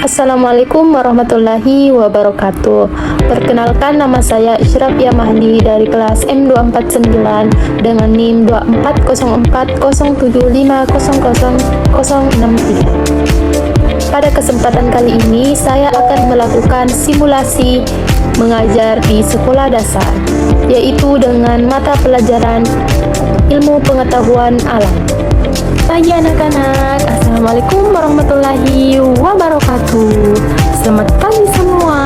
Assalamualaikum warahmatullahi wabarakatuh. Perkenalkan, nama saya Isyrafia Mahdi dari kelas M249 dengan NIM 240407500063. Pada kesempatan kali ini saya akan melakukan simulasi mengajar di sekolah dasar, yaitu dengan mata pelajaran ilmu pengetahuan alam. Pagi anak-anak, Assalamualaikum warahmatullahi wabarakatuh. Selamat pagi semua.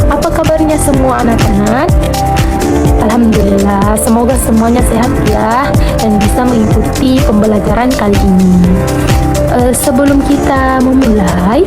Apa kabarnya semua anak-anak? Alhamdulillah, semoga semuanya sehat ya dan bisa mengikuti pembelajaran kali ini. Sebelum kita memulai,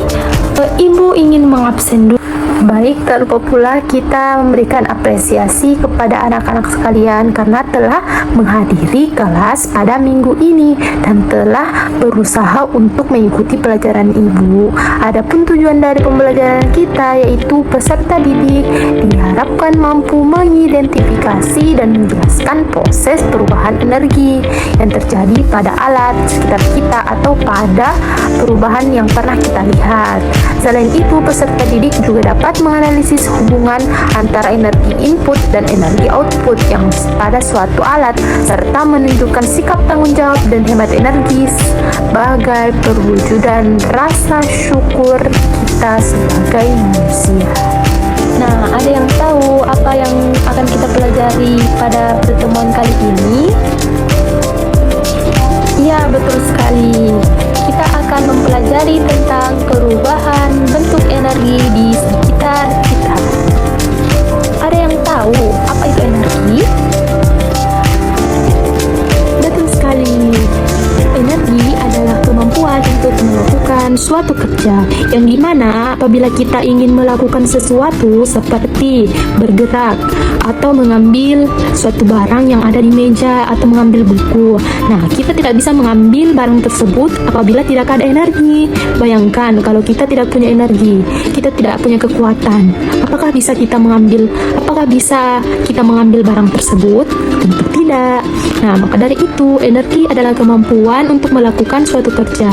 Ibu ingin mengabsen dulu. Baik, tak lupa pula kita memberikan apresiasi kepada anak-anak sekalian karena telah menghadiri kelas pada minggu ini dan telah berusaha untuk mengikuti pelajaran Ibu. Adapun tujuan dari pembelajaran kita yaitu peserta didik diharapkan mampu mengidentifikasi dan menjelaskan proses perubahan energi yang terjadi pada alat sekitar kita atau pada perubahan yang pernah kita lihat. Selain itu, peserta didik juga dapat menganalisis hubungan antara energi input dan energi output yang pada suatu alat serta menunjukkan sikap tanggung jawab dan hemat energi sebagai perwujudan rasa syukur kita sebagai manusia. Nah, ada yang tahu apa yang akan kita pelajari pada pertemuan kali ini? Ya, betul sekali. Kita akan mempelajari tentang perubahan bentuk energi di sekitar kita. Ada yang tahu apa itu energi? Betul sekali. Energi adalah kemampuan untuk melakukan suatu kerja yang dimana apabila kita ingin melakukan sesuatu seperti bergerak atau mengambil suatu barang yang ada di meja atau mengambil buku. Nah, kita tidak bisa mengambil barang tersebut apabila tidak ada energi. Bayangkan kalau kita tidak punya energi, kita tidak punya kekuatan. Apakah bisa kita mengambil barang tersebut? Tentu tidak. Nah, maka dari itu energi adalah kemampuan untuk melakukan suatu kerja.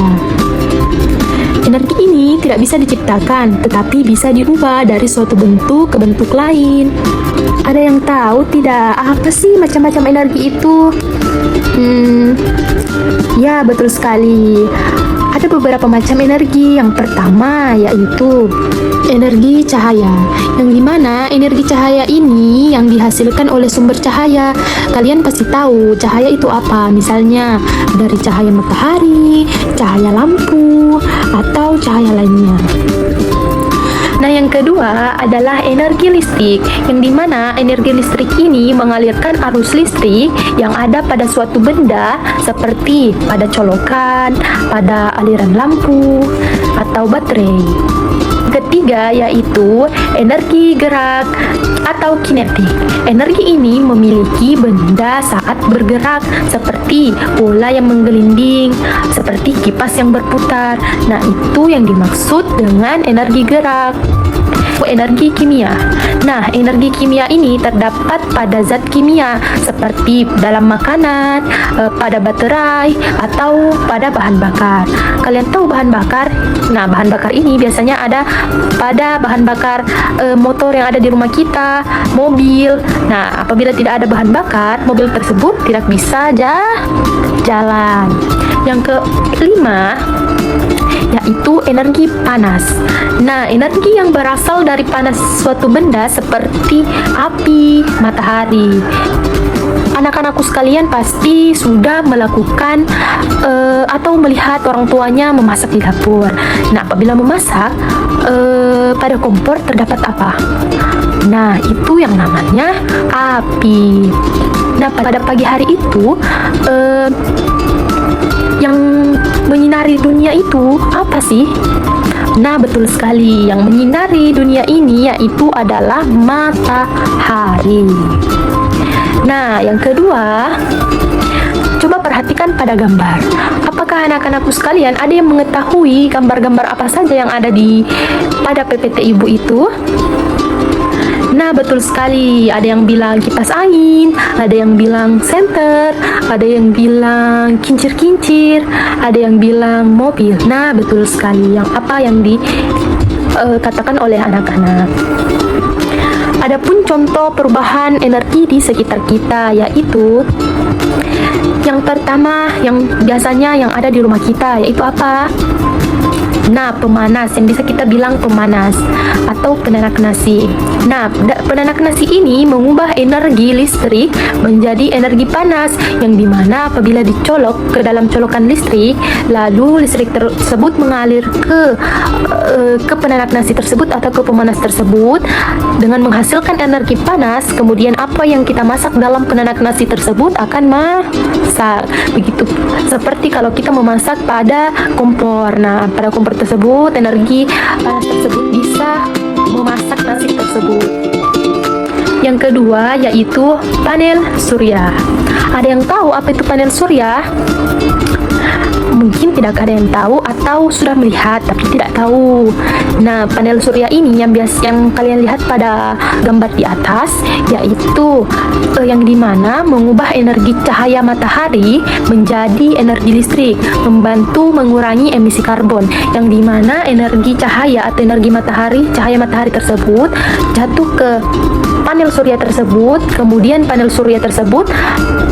Energi ini tidak bisa diciptakan, tetapi bisa diubah dari suatu bentuk ke bentuk lain. Ada yang tahu tidak apa sih macam-macam energi itu? Ya, betul sekali. Ada beberapa macam energi. Yang pertama yaitu energi cahaya, yang dimana energi cahaya ini yang dihasilkan oleh sumber cahaya. Kalian pasti tahu cahaya itu apa, misalnya dari cahaya matahari, cahaya lampu, atau cahaya lainnya. Nah, yang kedua adalah energi listrik, yang dimana energi listrik ini mengalirkan arus listrik yang ada pada suatu benda seperti pada colokan, pada aliran lampu, atau baterai. Ketiga yaitu energi gerak atau kinetik. Energi ini memiliki benda saat bergerak seperti bola yang menggelinding, seperti kipas yang berputar. Nah, itu yang dimaksud dengan energi gerak. Energi kimia. Nah, energi kimia ini terdapat pada zat kimia seperti dalam makanan, pada baterai, atau pada bahan bakar. Kalian tahu bahan bakar? Nah, bahan bakar ini biasanya ada pada bahan bakar motor yang ada di rumah kita, mobil. Nah, apabila tidak ada bahan bakar, mobil tersebut tidak bisa jalan. Yang kelima yaitu energi panas. Nah, energi yang berasal dari panas suatu benda seperti api, matahari. Anak-anakku sekalian pasti sudah melakukan atau melihat orang tuanya memasak di dapur. Nah, apabila memasak, pada kompor terdapat apa? Nah, itu yang namanya api. Nah, pada pagi hari itu, yang menyinari dunia itu apa sih? Nah, betul sekali. Yang menyinari dunia ini yaitu adalah matahari. Nah, yang kedua, coba perhatikan pada gambar. Apakah anak-anakku sekalian ada yang mengetahui gambar-gambar apa saja yang ada pada PPT Ibu itu? Nah, betul sekali. Ada yang bilang kipas angin, ada yang bilang senter, ada yang bilang kincir-kincir, ada yang bilang mobil. Nah, betul sekali. Yang apa yang dikatakan oleh anak-anak. Adapun contoh perubahan energi di sekitar kita, yaitu yang pertama yang biasanya yang ada di rumah kita, yaitu apa? Nah, pemanas, yang bisa kita bilang pemanas atau penanak nasi. Nah, penanak nasi ini mengubah energi listrik menjadi energi panas, yang dimana apabila dicolok ke dalam colokan listrik, lalu listrik tersebut mengalir ke penanak nasi tersebut atau ke pemanas tersebut dengan menghasilkan energi panas. Kemudian apa yang kita masak dalam penanak nasi tersebut akan masak. Begitu seperti kalau kita memasak pada kompor. Nah, pada kompor tersebut energi panas tersebut bisa memasak nasi tersebut. Yang kedua yaitu panel surya. Ada yang tahu apa itu panel surya? Mungkin tidak ada yang tahu atau sudah melihat tapi tidak tahu. Nah, panel surya ini yang kalian lihat pada gambar di atas, yaitu yang dimana mengubah energi cahaya matahari menjadi energi listrik, membantu mengurangi emisi karbon, yang dimana energi cahaya atau energi matahari, cahaya matahari tersebut jatuh ke panel surya tersebut, kemudian panel surya tersebut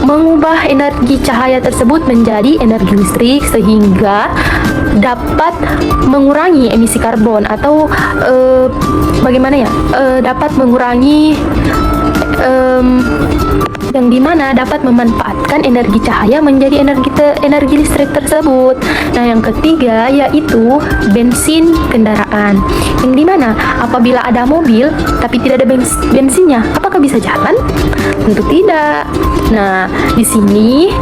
mengubah energi cahaya tersebut menjadi energi listrik, sehingga dapat mengurangi emisi karbon atau dapat mengurangi yang dimana dapat memanfaatkan energi cahaya menjadi energi listrik tersebut. Nah, yang ketiga yaitu bensin kendaraan, yang dimana apabila ada mobil tapi tidak ada bensinnya, apakah bisa jalan? Tentu tidak. Nah, di sini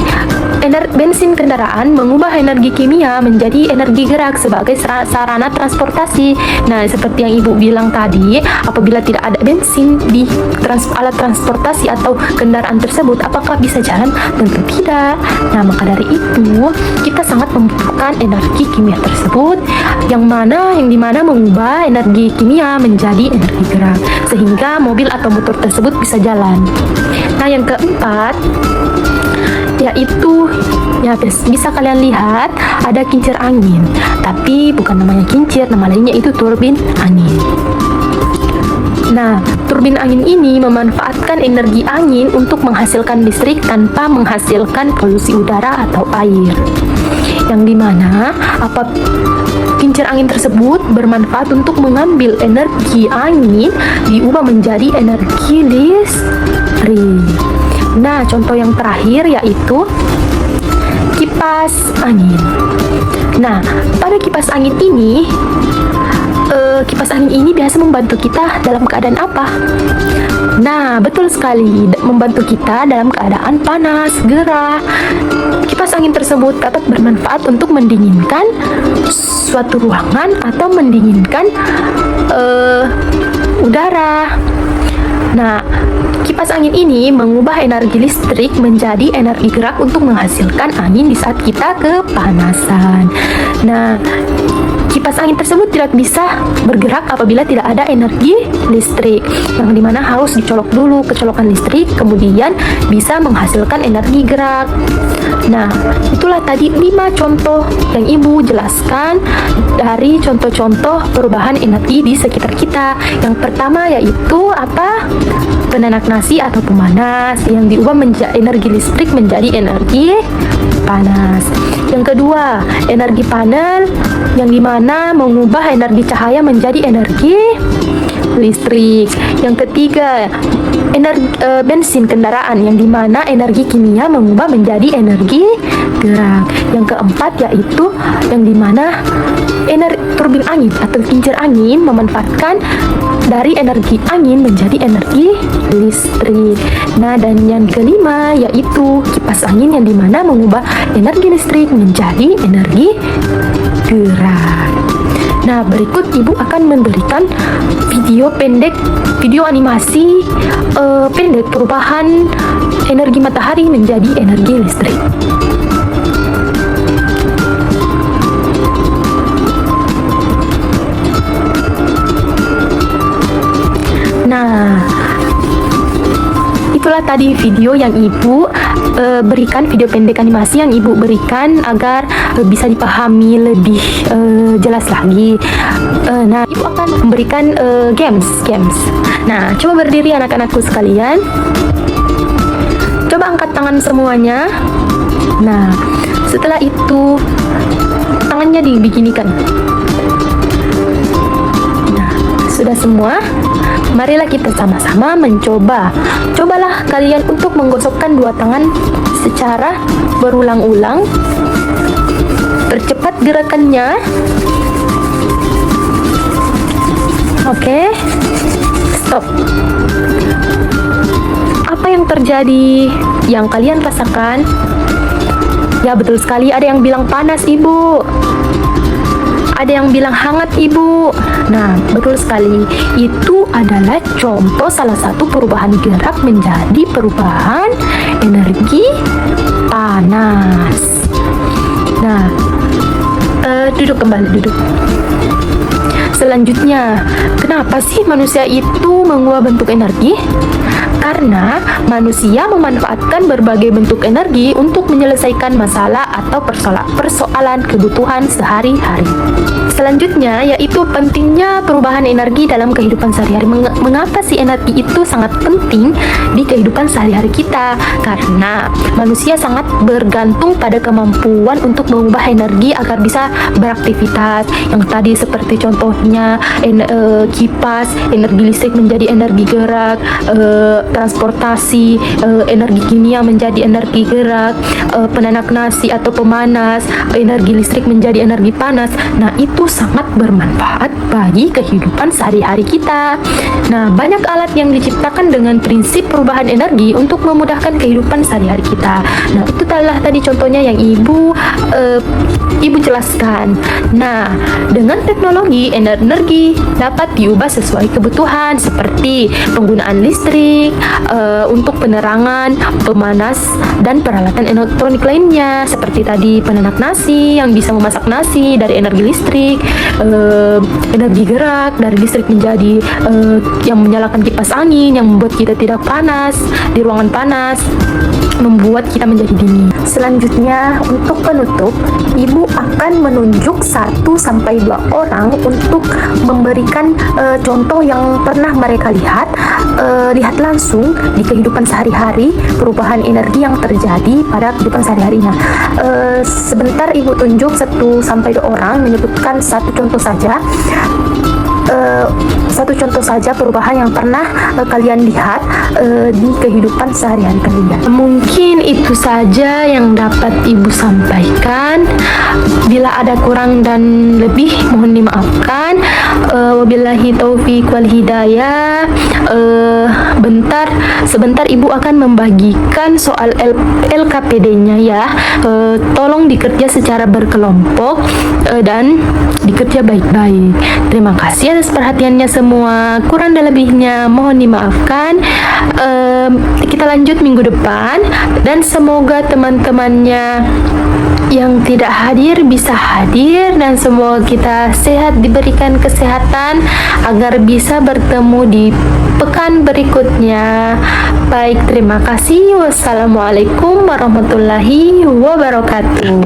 bensin kendaraan mengubah energi kimia menjadi energi gerak sebagai sarana transportasi. Nah, seperti yang Ibu bilang tadi, apabila tidak ada bensin di alat transportasi atau kendaraan tersebut, apakah bisa jalan? Tentu tidak. Nah, maka dari itu kita sangat membutuhkan energi kimia tersebut, yang dimana mengubah energi kimia menjadi energi gerak, sehingga mobil atau motor tersebut bisa jalan. Nah, yang keempat yaitu bisa kalian lihat ada kincir angin, tapi bukan namanya kincir, nama lainnya itu turbin angin. Nah, turbin angin ini memanfaatkan energi angin untuk menghasilkan listrik tanpa menghasilkan polusi udara atau air, yang dimana kincir angin tersebut bermanfaat untuk mengambil energi angin diubah menjadi energi listrik. Nah, contoh yang terakhir yaitu kipas angin. Nah, pada kipas angin ini biasa membantu kita dalam keadaan apa? Nah, betul sekali, membantu kita dalam keadaan panas, gerah. Kipas angin tersebut dapat bermanfaat untuk mendinginkan suatu ruangan atau mendinginkan udara. Nah, kipas angin ini mengubah energi listrik menjadi energi gerak untuk menghasilkan angin di saat kita kepanasan. Nah, kipas angin tersebut tidak bisa bergerak apabila tidak ada energi listrik, yang dimana harus dicolok dulu ke colokan listrik, kemudian bisa menghasilkan energi gerak. Nah, itulah tadi 5 contoh yang Ibu jelaskan dari contoh-contoh perubahan energi di sekitar kita. Yang pertama yaitu apa? Penanak nasi atau pemanas yang diubah menjadi energi listrik menjadi energi panas. Yang kedua, energi panel yang dimana mengubah energi cahaya menjadi energi listrik. Yang ketiga, bensin kendaraan yang dimana energi kimia mengubah menjadi energi gerak. Yang keempat yaitu yang dimana turbin angin atau kincir angin memanfaatkan dari energi angin menjadi energi listrik. Nah, dan yang kelima yaitu kipas angin yang dimana mengubah energi listrik menjadi energi gerak. Nah, berikut Ibu akan memberikan video animasi pendek perubahan energi matahari menjadi energi listrik. Nah, tadi video yang ibu berikan, video pendek animasi yang ibu berikan agar bisa dipahami lebih jelas lagi. Nah, ibu akan memberikan games. Nah, coba berdiri anak-anakku sekalian. Coba angkat tangan semuanya. Nah, setelah itu tangannya dibeginikan. Nah, sudah semua. Marilah kita sama-sama mencoba. Cobalah kalian untuk menggosokkan dua tangan secara berulang-ulang. Percepat gerakannya. Oke. Stop. Apa yang terjadi? Yang kalian rasakan? Ya, betul sekali, ada yang bilang panas, Ibu. Ada yang bilang hangat, Ibu. Nah, betul sekali. Itu adalah contoh salah satu perubahan gerak menjadi perubahan energi panas. Nah, duduk kembali, duduk. Selanjutnya, kenapa sih manusia itu mengubah bentuk energi? Karena manusia memanfaatkan berbagai bentuk energi untuk menyelesaikan masalah atau persoalan kebutuhan sehari-hari. Selanjutnya, yaitu pentingnya perubahan energi dalam kehidupan sehari-hari. Mengapa sih energi itu sangat penting di kehidupan sehari-hari kita? Karena manusia sangat bergantung pada kemampuan untuk mengubah energi agar bisa beraktivitas. Yang tadi seperti contohnya kipas, energi listrik menjadi energi gerak, transportasi, energi kimia menjadi energi gerak, penanak nasi atau pemanas, energi listrik menjadi energi panas. Nah, itu sangat bermanfaat bagi kehidupan sehari-hari kita. Nah, banyak alat yang diciptakan dengan prinsip perubahan energi untuk memudahkan kehidupan sehari-hari kita. Nah, itu adalah tadi contohnya yang ibu jelaskan. Nah, dengan teknologi, energi dapat diubah sesuai kebutuhan seperti penggunaan listrik untuk penerangan, pemanas, dan peralatan elektronik lainnya seperti tadi penanak nasi yang bisa memasak nasi dari energi listrik, energi gerak dari listrik menjadi yang menyalakan kipas angin yang membuat kita tidak panas di ruangan panas, membuat kita menjadi dingin. Selanjutnya, untuk penutup, ibu akan menunjuk 1-2 orang untuk memberikan contoh yang pernah mereka lihat langsung di kehidupan sehari-hari, perubahan energi yang terjadi pada kehidupan sehari-harinya. Sebentar ibu tunjuk 1-2 orang, menyebutkan satu contoh saja. Satu contoh saja perubahan yang pernah kalian lihat di kehidupan sehari-hari kalian. Mungkin itu saja yang dapat ibu sampaikan. Bila ada kurang dan lebih mohon dimaafkan. Wabillahi taufiq wal hidayah. Sebentar ibu akan membagikan soal LKPD-nya ya. Tolong dikerja secara berkelompok dan dikerja baik-baik. Terima kasih atas perhatiannya semua. Kurang dan lebihnya mohon dimaafkan. Kita lanjut minggu depan dan semoga teman-temannya yang tidak hadir bisa hadir dan semoga kita sehat, diberikan kesehatan agar bisa bertemu di pekan berikutnya. Baik, terima kasih. Wassalamualaikum warahmatullahi wabarakatuh.